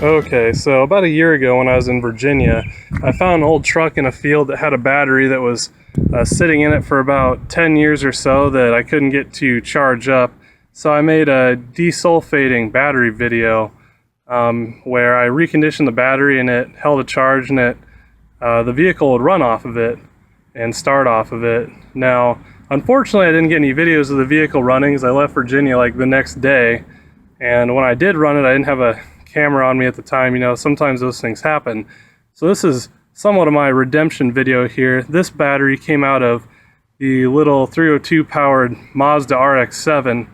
Okay, so about a year ago when I was in Virginia, I found an old truck in a field that had a battery that was sitting in it for about 10 years or so that I couldn't get to charge up. So I made a desulfating battery video where I reconditioned the battery and it held a charge, and the vehicle would run off of it and start off of it. Now, unfortunately, I didn't get any videos of the vehicle running because I left Virginia like the next day. And when I did run it, I didn't have a camera on me at the time. You know, sometimes those things happen. So this is somewhat of my redemption video here. This battery came out of the little 302 powered Mazda RX-7.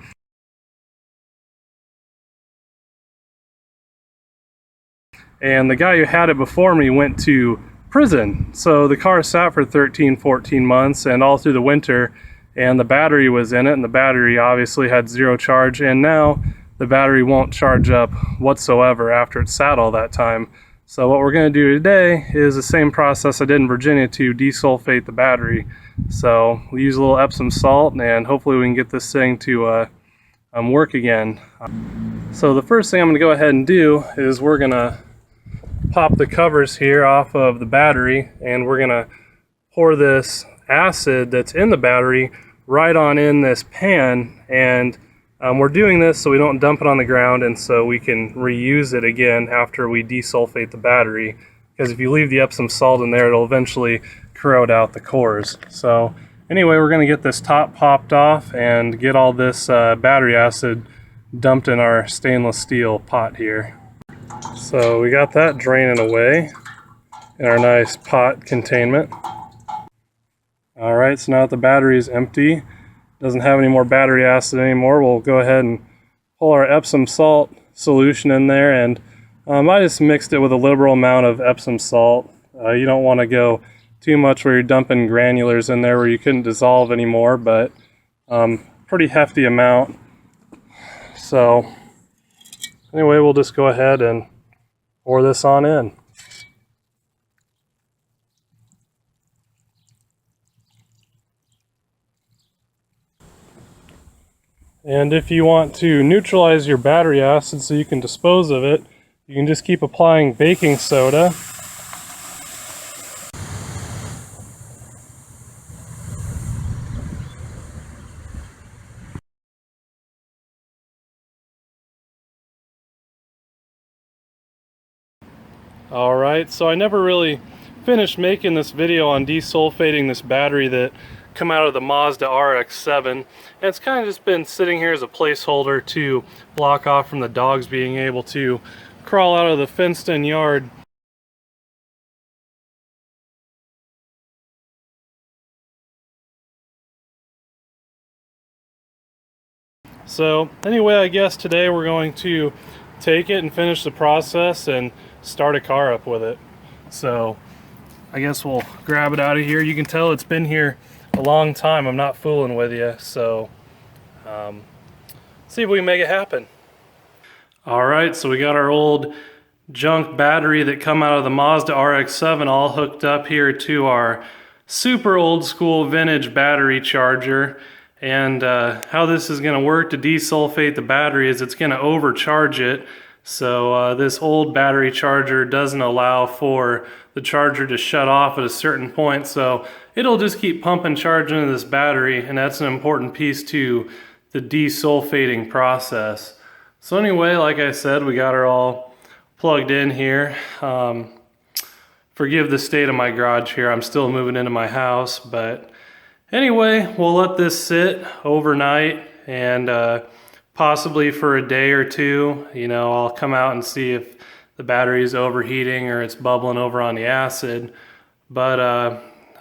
And the guy who had it before me went to prison. So the car sat for 13, 14 months and all through the winter, and the battery was in it, and the battery obviously had zero charge, and now the battery won't charge up whatsoever after it sat all that time. So what we're going to do today is the same process I did in Virginia to desulfate the battery. So we use a little Epsom salt, and hopefully we can get this thing to work again. So the first thing I'm going to go ahead and do is we're going to pop the covers here off of the battery, and we're going to pour this acid that's in the battery right on in this pan. And we're doing this so we don't dump it on the ground and so we can reuse it again after we desulfate the battery, because if you leave the Epsom salt in there, it'll eventually corrode out the cores. So anyway, we're going to get this top popped off and get all this battery acid dumped in our stainless steel pot here. So we got that draining away in our nice pot containment. Alright, so now that the battery is empty, doesn't have any more battery acid anymore, we'll go ahead and pull our Epsom salt solution in there. And I just mixed it with a liberal amount of Epsom salt. You don't want to go too much where you're dumping granulars in there where you couldn't dissolve anymore, but pretty hefty amount. So anyway, we'll just go ahead and pour this on in. And if you want to neutralize your battery acid so you can dispose of it, you can just keep applying baking soda. Alright, so I never really finished making this video on desulfating this battery that come out of the Mazda RX-7, and it's kind of just been sitting here as a placeholder to block off from the dogs being able to crawl out of the fenced-in yard. So anyway, I guess today we're going to take it and finish the process and start a car up with it. So I guess we'll grab it out of here. You can tell it's been here a long time. I'm not fooling with you, so see if we can make it happen. Alright, so we got our old junk battery that come out of the Mazda RX-7 all hooked up here to our super old school vintage battery charger. And how this is going to work to desulfate the battery is it's going to overcharge it. So this old battery charger doesn't allow for the charger to shut off at a certain point, so it'll just keep pumping charge into this battery, and that's an important piece to the desulfating process. So anyway, like I said, we got her all plugged in here. Forgive the state of my garage here, I'm still moving into my house, but anyway, we'll let this sit overnight, and possibly for a day or two. You know, I'll come out and see if the battery is overheating or it's bubbling over on the acid. But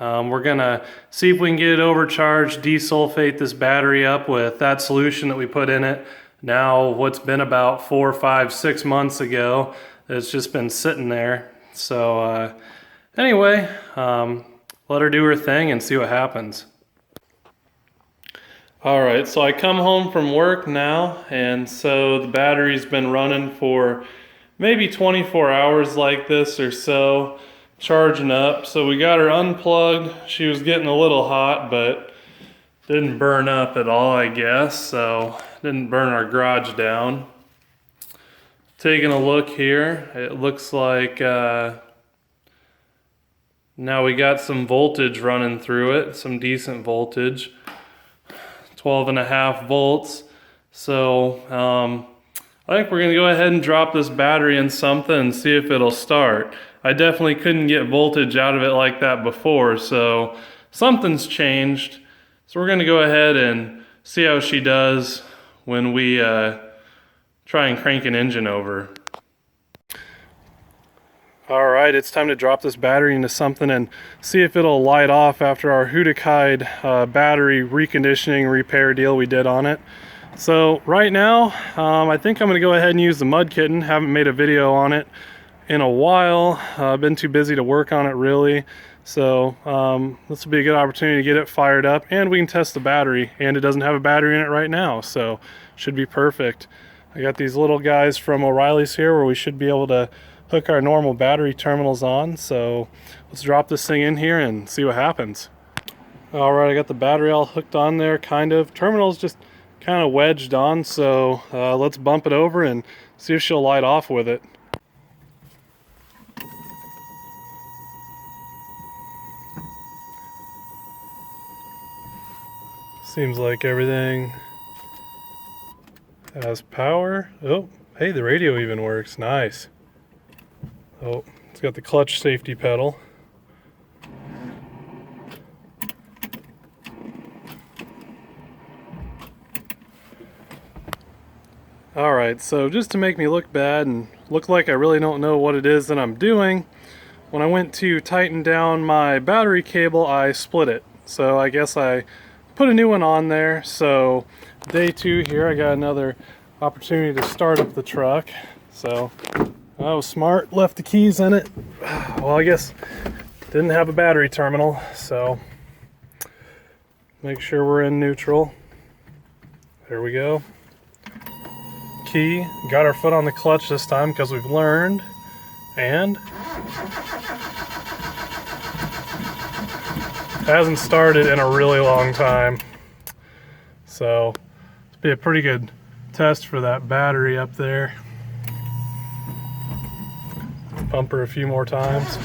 we're gonna see if we can get it overcharged, desulfate this battery up with that solution that we put in it. Now, what's been about 4, 5, 6 months ago, it's just been sitting there. So anyway, let her do her thing and see what happens. Alright, so I come home from work now, and so the battery's been running for maybe 24 hours like this or so, charging up. So we got her unplugged. She was getting a little hot, but didn't burn up at all, I guess, so didn't burn our garage down. Taking a look here, it looks like now we got some voltage running through it, some decent voltage, 12.5 volts. So I think we're gonna go ahead and drop this battery in something and see if it'll start. I definitely couldn't get voltage out of it like that before, so something's changed. So we're gonna go ahead and see how she does when we try and crank an engine over. Alright, it's time to drop this battery into something and see if it'll light off after our Hudakide battery reconditioning repair deal we did on it. So right now, I think I'm going to go ahead and use the Mud Kitten. Haven't made a video on it in a while. I've been too busy to work on it really. So this will be a good opportunity to get it fired up, and we can test the battery. And it doesn't have a battery in it right now, so should be perfect. I got these little guys from O'Reilly's here where we should be able to hook our normal battery terminals on. So let's drop this thing in here and see what happens. Alright, I got the battery all hooked on there, kind of. Terminal's just kind of wedged on, so let's bump it over and see if she'll light off with it. Seems like everything has power. Oh, hey, the radio even works. Nice. Oh, it's got the clutch safety pedal. Alright, so just to make me look bad and look like I really don't know what it is that I'm doing, when I went to tighten down my battery cable, I split it. So I guess I put a new one on there. So day 2 here, I got another opportunity to start up the truck. So I was smart, left the keys in it. Well, I guess didn't have a battery terminal, so make sure we're in neutral. There we go. Key, got our foot on the clutch this time because we've learned, and hasn't started in a really long time. So it'll be a pretty good test for that battery up there. Pump her a few more times.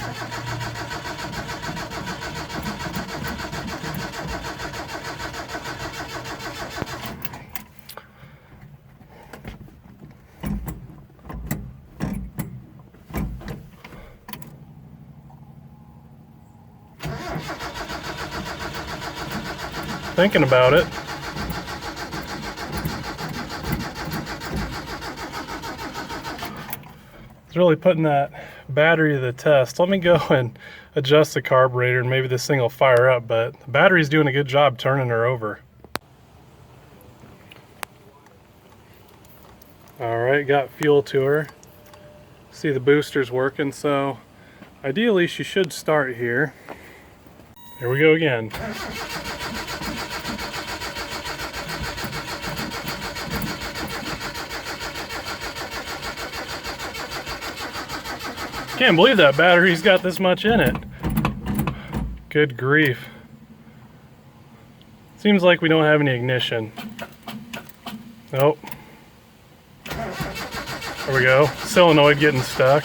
Thinking about it. It's really putting that battery to the test. Let me go and adjust the carburetor and maybe this thing will fire up, but the battery's doing a good job turning her over. Alright, got fuel to her. See the booster's working, so ideally she should start here. Here we go again. Can't believe that battery's got this much in it. Good grief. Seems like we don't have any ignition. Nope. There we go. Solenoid getting stuck.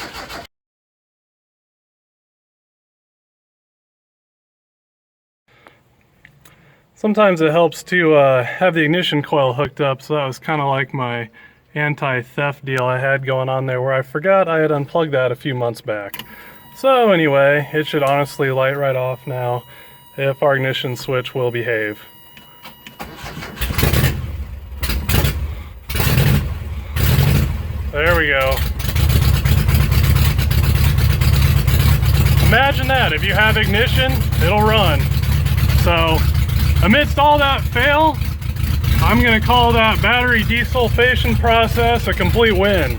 Sometimes it helps to have the ignition coil hooked up, so that was kind of like my anti-theft deal I had going on there, where I forgot I had unplugged that a few months back. So anyway, it should honestly light right off now if our ignition switch will behave. There we go. Imagine that, if you have ignition, it'll run. So amidst all that fail, I'm going to call that battery desulfation process a complete win.